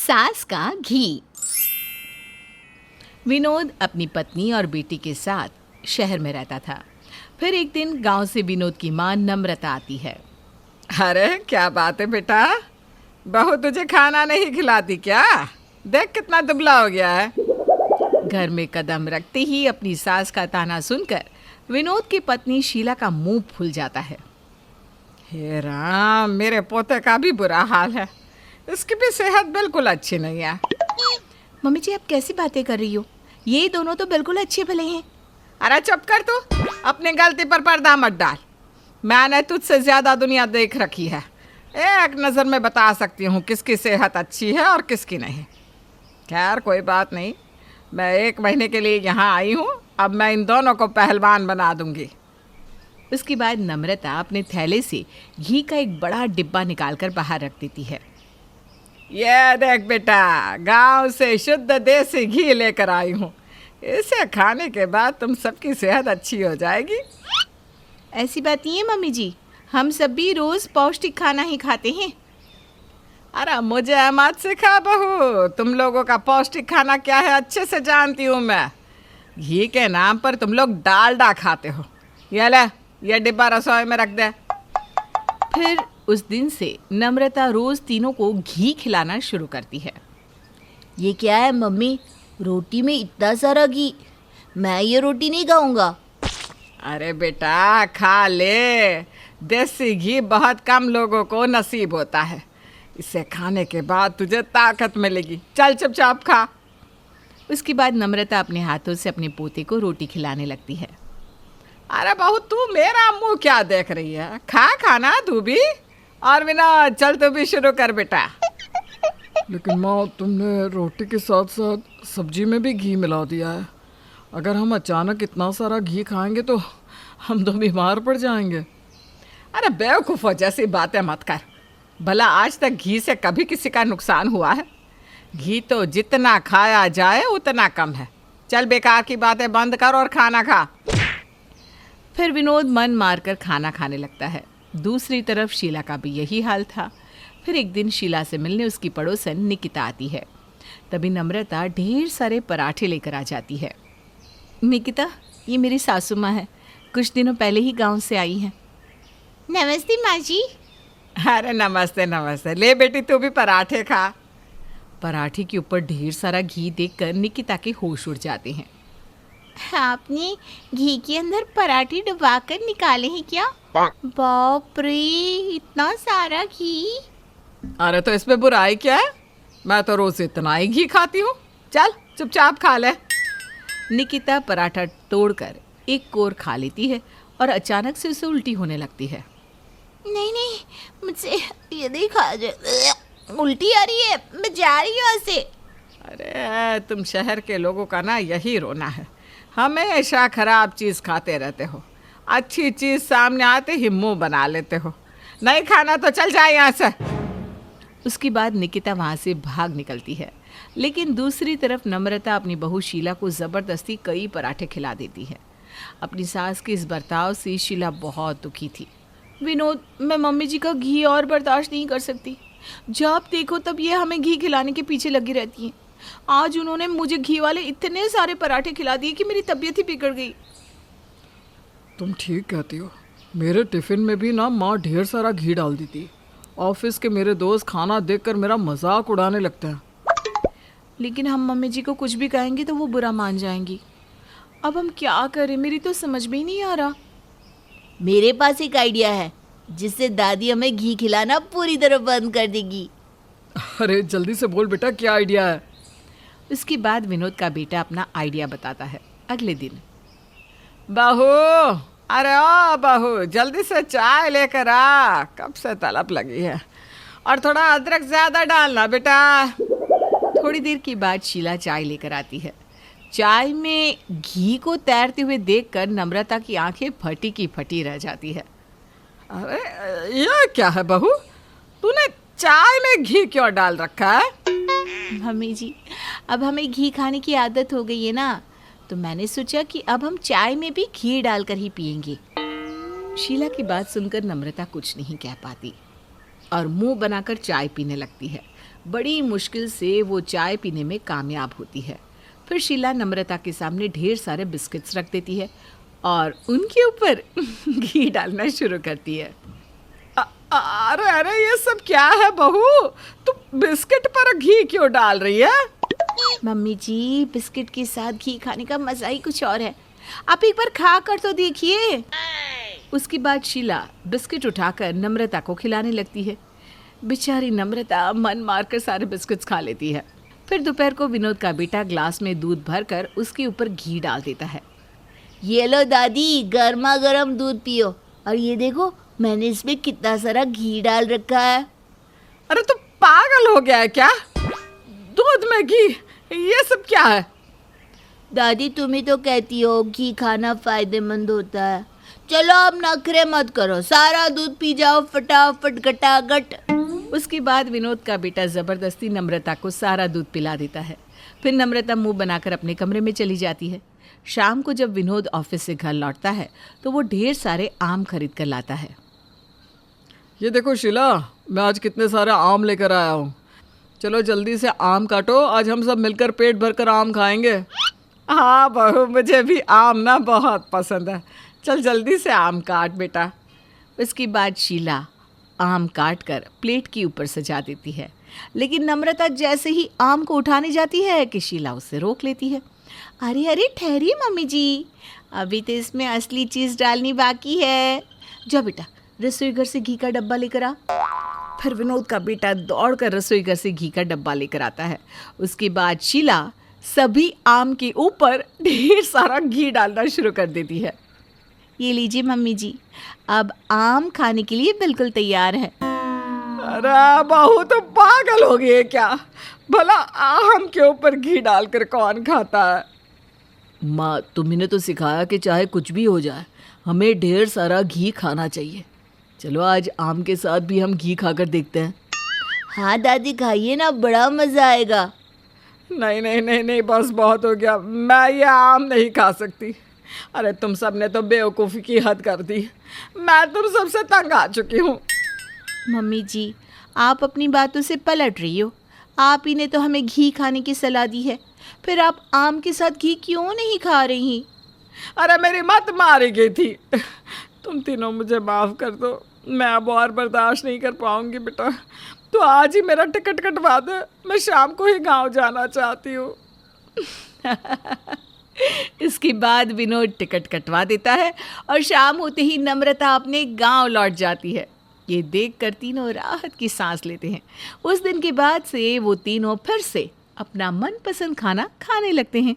सास का घी। विनोद अपनी पत्नी और बेटी के साथ शहर में रहता था। फिर एक दिन गांव से विनोद की मां नम्रता आती है। अरे क्या बात है बेटा, बहू तुझे खाना नहीं खिलाती क्या? देख कितना दुबला हो गया है। घर में कदम रखते ही अपनी सास का ताना सुनकर विनोद की पत्नी शीला का मुंह फूल जाता है। हे राम, मेरे पोते का भी बुरा हाल है, इसकी भी सेहत बिल्कुल अच्छी नहीं है। मम्मी जी, आप कैसी बातें कर रही हो? ये दोनों तो बिल्कुल अच्छे भले हैं। अरे चुप कर तू, अपनी गलती पर पर्दा मत डाल। मैंने तुझसे ज्यादा दुनिया देख रखी है, एक नज़र में बता सकती हूँ किसकी सेहत अच्छी है और किसकी नहीं। खैर कोई बात नहीं, मैं 1 महीने के लिए यहाँ आई हूँ, अब मैं इन दोनों को पहलवान बना दूंगी। उसके बाद नम्रता अपने थैले से घी का एक बड़ा डिब्बा निकालकर बाहर रख देती है। ये देख बेटा, गांव से शुद्ध देसी घी लेकर आई हूँ, इसे खाने के बाद तुम सबकी सेहत अच्छी हो जाएगी। ऐसी बात नहीं है मम्मी जी, हम सब भी रोज पौष्टिक खाना ही खाते हैं। अरे मुझे मत सिखा बहू, तुम लोगों का पौष्टिक खाना क्या है अच्छे से जानती हूँ मैं। घी के नाम पर तुम लोग डालडा खाते हो। ये ले, ये डिब्बा रसोई में रख दे। फिर उस दिन से नम्रता रोज तीनों को घी खिलाना शुरू करती है। ये क्या है मम्मी, रोटी में इतना सारा घी? मैं ये रोटी नहीं खाऊंगा। अरे बेटा खा ले, देसी घी बहुत कम लोगों को नसीब होता है, इसे खाने के बाद तुझे ताकत मिलेगी। चल चुपचाप खा। उसके बाद नम्रता अपने हाथों से अपने पोते को रोटी खिलाने लगती है। अरे बहू, तू मेरा मुंह क्या देख रही है? खा खाना तू भी। और बिना चल तू भी शुरू कर बेटा। लेकिन माँ, तुमने रोटी के साथ साथ सब्जी में भी घी मिला दिया है। अगर हम अचानक इतना सारा घी खाएंगे तो हम तो बीमार पड़ जाएंगे। अरे बेवकूफ़ों जैसी बातें मत कर। भला आज तक घी से कभी किसी का नुकसान हुआ है? घी तो जितना खाया जाए उतना कम है। चल बेकार की बातें बंद कर और खाना खा। फिर विनोद मन मारकर खाना खाने लगता है। दूसरी तरफ शीला का भी यही हाल था। फिर एक दिन शीला से मिलने उसकी पड़ोसन निकिता आती है। तभी नम्रता ढेर सारे पराठे लेकर आ जाती है। निकिता, ये मेरी सासू माँ है, कुछ दिनों पहले ही गांव से आई हैं। नमस्ते माँ जी। अरे नमस्ते नमस्ते, ले बेटी तू भी पराठे खा। पराठे के ऊपर ढेर सारा घी देखकर निकिता के होश उड़ जाते हैं। आपने घी के अंदर पराठे डुबाकर निकाले हैं क्या? बाप रे, इतना सारा घी! अरे तो इसमें बुराई क्या है? मैं तो रोज इतना ही घी खाती हूँ। चल चुपचाप खा ले। निकिता पराठा तोड़कर एक कोर खा लेती है और अचानक से उसे उल्टी होने लगती है। नहीं नहीं, मुझसे ये नहीं खा जाए, उल्टी आ रही है, मैं जा रही हूँ यहाँ से। अरे तुम शहर के लोगों का ना यही रोना है, हमेशा खराब चीज़ खाते रहते हो, अच्छी चीज़ सामने आते ही मुंह बना लेते हो। नहीं खाना तो चल जाए यहाँ से। उसके बाद निकिता वहाँ से भाग निकलती है। लेकिन दूसरी तरफ नम्रता अपनी बहू शीला को ज़बरदस्ती कई पराठे खिला देती है। अपनी सास के इस बर्ताव से शीला बहुत दुखी थी। विनोद, मैं मम्मी जी का घी और बर्दाश्त नहीं कर सकती। जब देखो तब ये हमें घी खिलाने के पीछे लगी रहती हैं। आज उन्होंने मुझे घी वाले इतने सारे पराठे खिला दिए कि मेरी तबीयत ही बिगड़ गई। तुम ठीक कहती हो, मेरे टिफ़िन में भी ना माँ ढेर सारा घी डाल देती। ऑफिस के मेरे दोस्त खाना देखकर मेरा मजाक उड़ाने लगते हैं। लेकिन हम मम्मी जी को कुछ भी कहेंगे तो वो बुरा मान जाएंगी। अब हम क्या करें, मेरी तो समझ में ही नहीं आ रहा। मेरे पास एक आइडिया है जिससे दादी हमें घी खिलाना पूरी तरह बंद कर देगी। अरे जल्दी से बोल बेटा, क्या आइडिया है? उसके बाद विनोद का बेटा अपना आइडिया बताता है। अगले दिन, बहू, अरे ओ बहू, जल्दी से चाय लेकर आ, कब से तलब लगी है। और थोड़ा अदरक ज़्यादा डालना बेटा। थोड़ी देर के बाद शीला चाय लेकर आती है। चाय में घी को तैरते हुए देखकर नम्रता की आंखें फटी की फटी रह जाती है। अरे ये क्या है बहू, तूने चाय में घी क्यों डाल रखा है? मम्मी जी, अब हमें घी खाने की आदत हो गई है ना, तो मैंने सोचा कि अब हम चाय में भी घी डालकर ही पियेंगे। शीला की बात सुनकर नम्रता कुछ नहीं कह पाती और मुंह बनाकर चाय पीने लगती है। बड़ी मुश्किल से वो चाय पीने में कामयाब होती है। फिर शीला नम्रता के सामने ढेर सारे बिस्किट्स रख देती है और उनके ऊपर घी डालना शुरू करती है। अरे अरे ये सब क्या है बहू, तू बिस्किट पर घी क्यों डाल रही है? मम्मी जी, बिस्किट के साथ घी खाने का मजा ही कुछ और है। आप एक बार खा कर तो देखिए। उसके बाद शीला बिस्किट उठाकर नम्रता को खिलाने लगती है। बेचारी नम्रता मन मारकर सारे बिस्किट्स खा लेती है। फिर दोपहर को विनोद का बेटा ग्लास में दूध भरकर उसके ऊपर घी डाल देता है। ये लो दादी, गर्मा गर्म दूध पियो। और ये देखो, मैंने इसमें कितना सारा घी डाल रखा है। अरे तू पागल हो गया है क्या? दूध में घी, ये सब क्या है? दादी तुम ही तो कहती हो घी खाना फायदेमंद होता है। चलो अब नखरे मत करो, सारा दूध पी जाओ फटाफट गटागट। उसके बाद विनोद का बेटा जबरदस्ती नम्रता को सारा दूध पिला देता है। फिर नम्रता मुंह बनाकर अपने कमरे में चली जाती है। शाम को जब विनोद ऑफिस से घर लौटता है तो वो ढेर सारे आम खरीद कर लाता है। ये देखो शीला, मैं आज कितने सारे आम लेकर आया हूँ। चलो जल्दी से आम काटो, आज हम सब मिलकर पेट भरकर आम खाएंगे। हाँ बहू, मुझे भी आम ना बहुत पसंद है। चल जल्दी से आम काट बेटा। उसके बाद शीला आम काट कर प्लेट के ऊपर सजा देती है, लेकिन नम्रता जैसे ही आम को उठाने जाती है कि शीला उसे रोक लेती है। अरे अरे ठहरिए मम्मी जी, अभी तो इसमें असली चीज़ डालनी बाकी है। जा बेटा, रसोई घर से घी का डब्बा लेकर आ। फिर विनोद का बेटा दौड़कर रसोई घर से घी का डब्बा लेकर आता है। उसके बाद शीला सभी आम के ऊपर ढेर सारा घी डालना शुरू कर देती है। ये लीजिए मम्मी जी, अब आम खाने के लिए बिल्कुल तैयार है। अरे बहू तो पागल हो गई है क्या? भला आम के ऊपर घी डालकर कौन खाता है? माँ, तुम्ही ने तो सिखाया कि चाहे कुछ भी हो जाए हमें ढेर सारा घी खाना चाहिए। चलो आज आम के साथ भी हम घी खाकर देखते हैं। हाँ दादी खाइए ना, बड़ा मज़ा आएगा। नहीं नहीं नहीं नहीं, बस बहुत हो गया, मैं ये आम नहीं खा सकती। अरे तुम सब ने तो बेवकूफ़ी की हद कर दी। मैं तुम सबसे तंग आ चुकी हूँ। मम्मी जी, आप अपनी बातों से पलट रही हो। आप ही ने तो हमें घी खाने की सलाह दी है, फिर आप आम के साथ घी क्यों नहीं खा रही? अरे मेरी मत मारी गई थी। तुम तीनों मुझे माफ़ कर दो, मैं अब और बर्दाश्त नहीं कर पाऊंगी बेटा। तो आज ही मेरा टिकट कटवा दे, मैं शाम को ही गांव जाना चाहती हूँ। इसके बाद विनोद टिकट कटवा देता है और शाम होते ही नम्रता अपने गांव लौट जाती है। ये देखकर तीनों राहत की सांस लेते हैं। उस दिन के बाद से वो तीनों फिर से अपना मनपसंद खाना खाने लगते हैं।